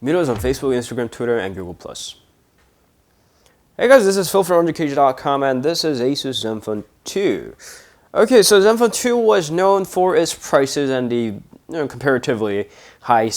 Meet us on Facebook, Instagram, Twitter, and Google+. Hey guys, this is Phil from undercage.com, and this is ASUS Zenfone 2. Okay, so Zenfone 2 was known for its prices and the comparatively high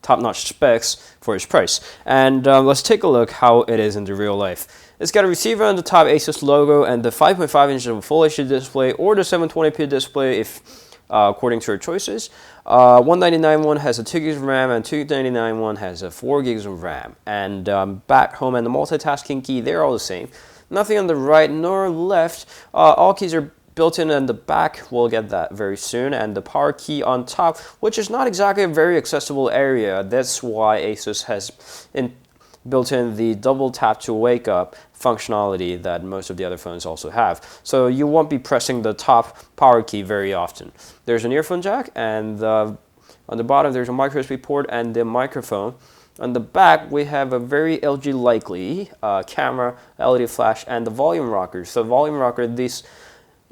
top-notch specs for its price. And let's take a look how it is in the real life. It's got a receiver on the top, ASUS logo, and the 5.5 inches of a Full HD display, or the 720p display if according to your choices. 199 one has a 2 gigs of RAM, and 299 one has a 4 gigs of RAM. And back, home, and the multitasking key, they're all the same. Nothing on the right nor left. All keys are built in the back. We'll get that very soon. And the power key on top, which is not exactly a very accessible area. That's why ASUS has built in the double tap to wake up functionality that most of the other phones also have. So you won't be pressing the top power key very often. There's an earphone jack, and on the bottom there's a micro USB port and the microphone. On the back we have a very LG likely camera, LED flash, and the volume rocker. So volume rocker,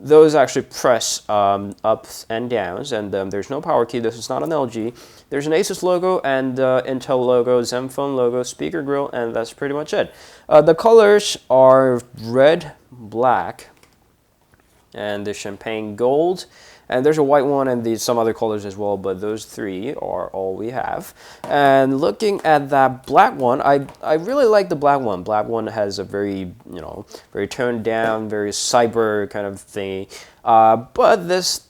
those actually press ups and downs, and there's no power key. This is not an LG. There's an ASUS logo and Intel logo, Zenfone logo, speaker grill, and that's pretty much it. The colors are red, black, and the champagne gold. And there's a white one and some other colors as well, but those three are all we have. And looking at that black one, I really like the black one. Black one has a very, very toned down, very cyber kind of thing. But this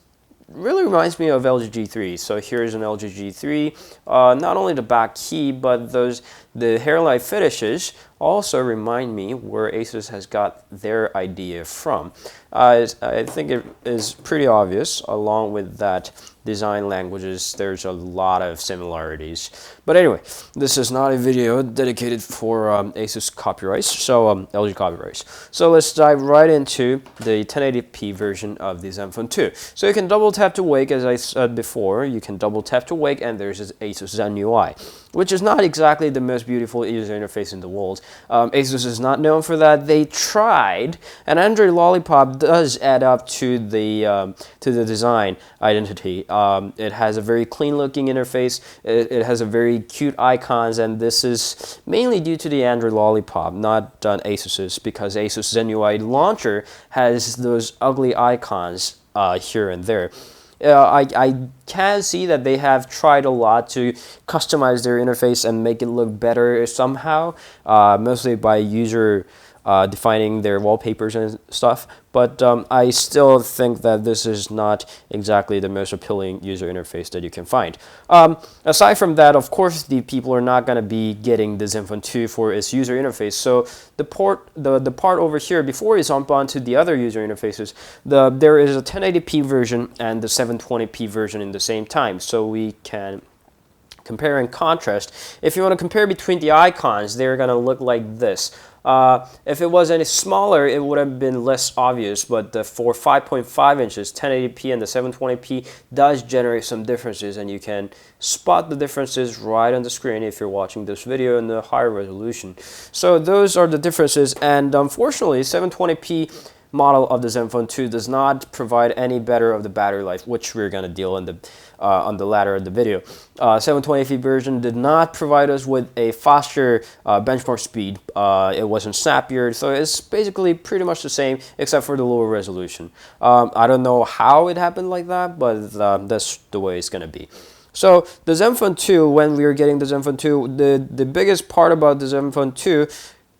really reminds me of LG G3. So here's an LG G3. Not only the back key, but the hairline finishes also remind me where ASUS has got their idea from. I think it is pretty obvious. Along with that design languages, there's a lot of similarities. But anyway, this is not a video dedicated for ASUS copyrights, so LG copyrights. So let's dive right into the 1080p version of the Zenfone 2. So you can double tap to wake, as I said before. You can double tap to wake, and there's this ASUS Zen UI, which is not exactly the most beautiful user interface in the world. ASUS is not known for that. They tried, and Android Lollipop does add up to the design identity. It has a very clean-looking interface. It has a very cute icons, and this is mainly due to the Android Lollipop, not ASUS's, because ASUS Zen UI launcher has those ugly icons here and there. I can see that they have tried a lot to customize their interface and make it look better somehow, mostly by user defining their wallpapers and stuff, but I still think that this is not exactly the most appealing user interface that you can find. Aside from that, of course, the people are not going to be getting the Zenfone 2 for its user interface, so the part over here, before we jump on to the other user interfaces, there is a 1080p version and the 720p version in the same time, so we can compare and contrast. If you want to compare between the icons, they're going to look like this. If it was any smaller, it would have been less obvious, but for 5.5 inches, 1080p and the 720p does generate some differences, and you can spot the differences right on the screen if you're watching this video in the higher resolution. So those are the differences, and unfortunately, 720p model of the Zenfone 2 does not provide any better of the battery life, which we're going to deal in on the latter of the video. 720p version did not provide us with a faster benchmark speed. It wasn't snappier, so it's basically pretty much the same except for the lower resolution. I don't know how it happened like that, but that's the way it's going to be. So the Zenfone 2, when we were getting the Zenfone 2, the biggest part about the Zenfone 2,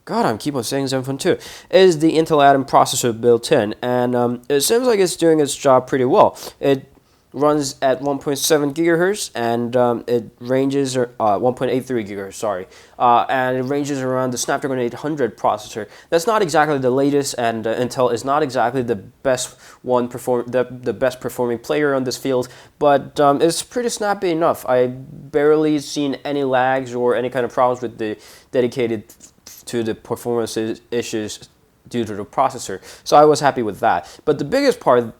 God, I keep on saying Zenfone 2, is the Intel Atom processor built in, and it seems like it's doing its job pretty well. It runs at 1.7 gigahertz, and it ranges 1.83 gigahertz, sorry, and it ranges around the Snapdragon 800 processor. That's not exactly the latest, and Intel is not exactly the best the best performing player on this field, but it's pretty snappy enough. I barely seen any lags or any kind of problems with the dedicated to the performance issues due to the processor, so I was happy with that. But the biggest part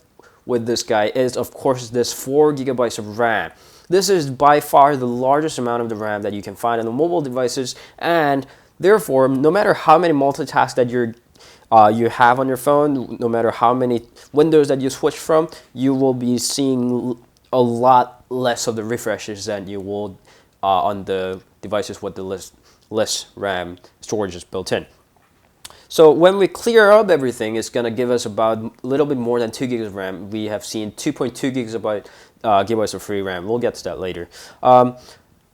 with this guy is, of course, this 4 gigabytes of RAM. This is by far the largest amount of the RAM that you can find on the mobile devices, and therefore, no matter how many multitasks that you have on your phone, no matter how many windows that you switch from, you will be seeing a lot less of the refreshes than you will on the devices with the less RAM storage is built in. So when we clear up everything, it's going to give us about a little bit more than 2 gigs of RAM. We have seen 2.2 gigabytes of free RAM. We'll get to that later.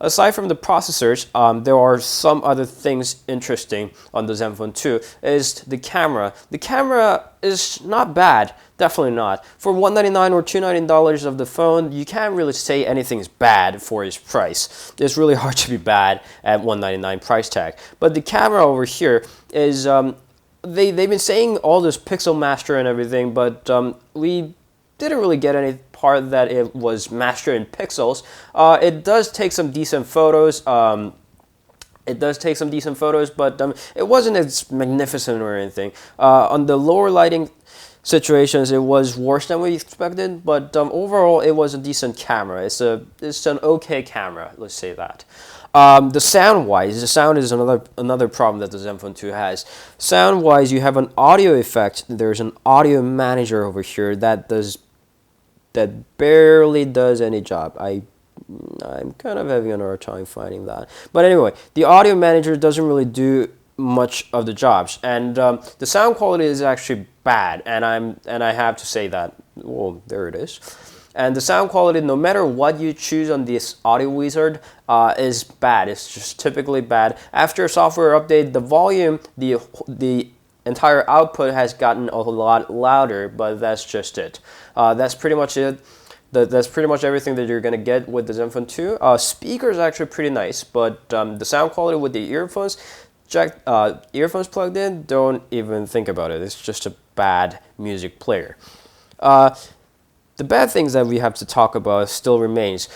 Aside from the processors, there are some other things interesting on the Zenfone 2 is the camera. The camera is not bad, definitely not. For $199 or $299 of the phone, you can't really say anything's bad for its price. It's really hard to be bad at $199 price tag. But the camera over here is, they've been saying all this pixel master and everything, but we didn't really get any part that it was mastered in pixels. It does take some decent photos. But it wasn't as magnificent or anything. On the lower lighting situations, it was worse than we expected, but overall, it was a decent camera. It's an okay camera, let's say that. The sound-wise, the sound is another problem that the Zenfone 2 has. Sound-wise, you have an audio effect. There's an audio manager over here that barely does any job. I'm kind of having a hard time finding that. But anyway, the audio manager doesn't really do much of the jobs, and the sound quality is actually bad. And I have to say that. Well, there it is. And the sound quality, no matter what you choose on this audio wizard, is bad. It's just typically bad. After a software update, the volume, the entire output has gotten a lot louder, but that's just it. That's pretty much it. That's pretty much everything that you're going to get with the Zenfone 2. Speaker is actually pretty nice, but the sound quality with the earphones plugged in, don't even think about it. It's just a bad music player. The bad things that we have to talk about still remains.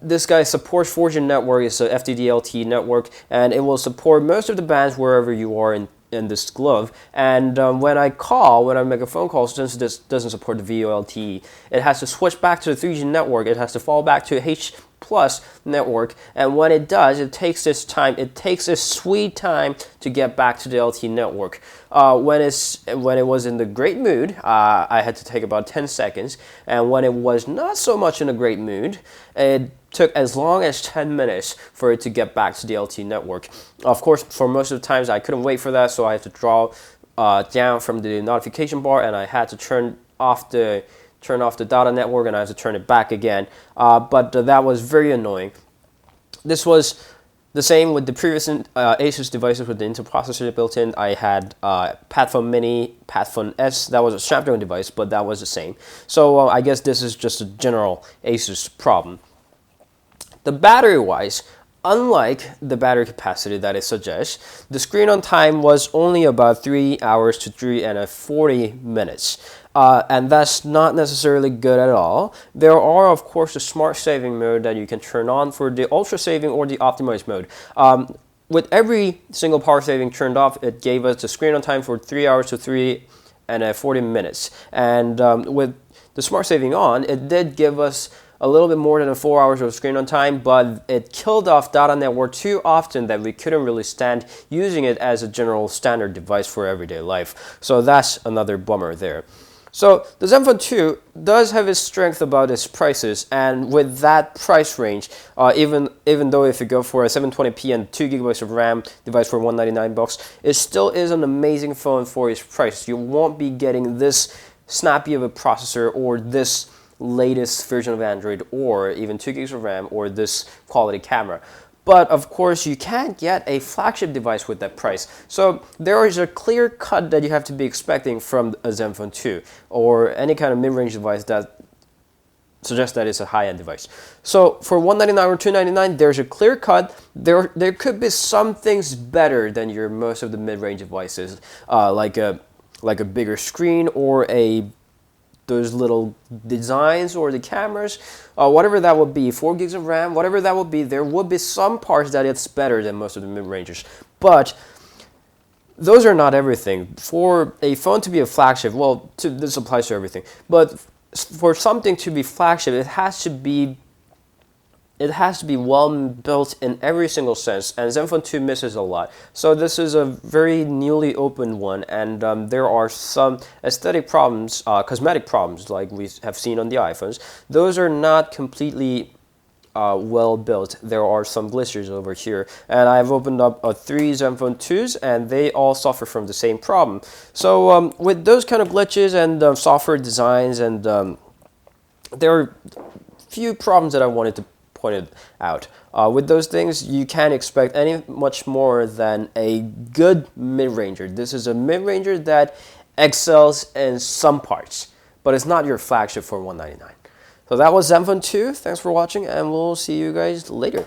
This guy supports 4G network. It's a FDD-LTE network, and it will support most of the bands wherever you are in this glove. And when I make a phone call, since this doesn't support the VoLTE, it has to switch back to the 3G network. It has to fall back to H+ network, and when it does, it takes this time. It takes a sweet time to get back to the LTE network. When it was in the great mood, I had to take about 10 seconds, and when it was not so much in a great mood, it took as long as 10 minutes for it to get back to the LTE network. Of course, for most of the times, I couldn't wait for that, so I had to draw down from the notification bar, and I had to turn off the data network, and I had to turn it back again. But that was very annoying. This was the same with the previous ASUS devices with the Intel processor built in. I had Padphone Mini, Padphone S. That was a Snapdragon device, but that was the same. So I guess this is just a general ASUS problem. The battery-wise, unlike the battery capacity that it suggests, the screen on time was only about 3 hours to 40 minutes. And that's not necessarily good at all. There are, of course, the smart saving mode that you can turn on for the ultra saving or the optimized mode. With every single power saving turned off, it gave us the screen on time for 3 hours to 40 minutes. And with the smart saving on, it did give us a little bit more than 4 hours of screen on time, but it killed off data network too often that we couldn't really stand using it as a general standard device for everyday life. So that's another bummer there. So the Zenfone 2 does have its strength about its prices, and with that price range, even though if you go for a 720p and 2 gigabytes of RAM device for $199, it still is an amazing phone for its price. You won't be getting this snappy of a processor or this latest version of Android or even 2 gigs of RAM or this quality camera. But of course, you can't get a flagship device with that price. So there is a clear cut that you have to be expecting from a Zenfone 2 or any kind of mid-range device that suggests that it's a high-end device. So for $199 or $299, there's a clear cut. There could be some things better than your most of the mid-range devices, like a bigger screen or those little designs or the cameras, whatever that would be, 4 gigs of RAM, whatever that would be, there would be some parts that it's better than most of the mid-rangers. But those are not everything. For a phone to be a flagship, well, this applies to everything, but for something to be flagship, it has to be well built in every single sense, and Zenfone 2 misses a lot. So this is a very newly opened one, and there are some aesthetic problems, cosmetic problems, like we have seen on the iPhones. Those are not completely well built. There are some glitches over here, and I've opened up 3 Zenfone 2s, and they all suffer from the same problem. So with those kind of glitches and software designs, and there are few problems that I wanted to point it out. With those things, you can't expect any much more than a good mid-ranger. This is a mid-ranger that excels in some parts, but it's not your flagship for $199. So that was Zenfone 2. Thanks for watching, and we'll see you guys later.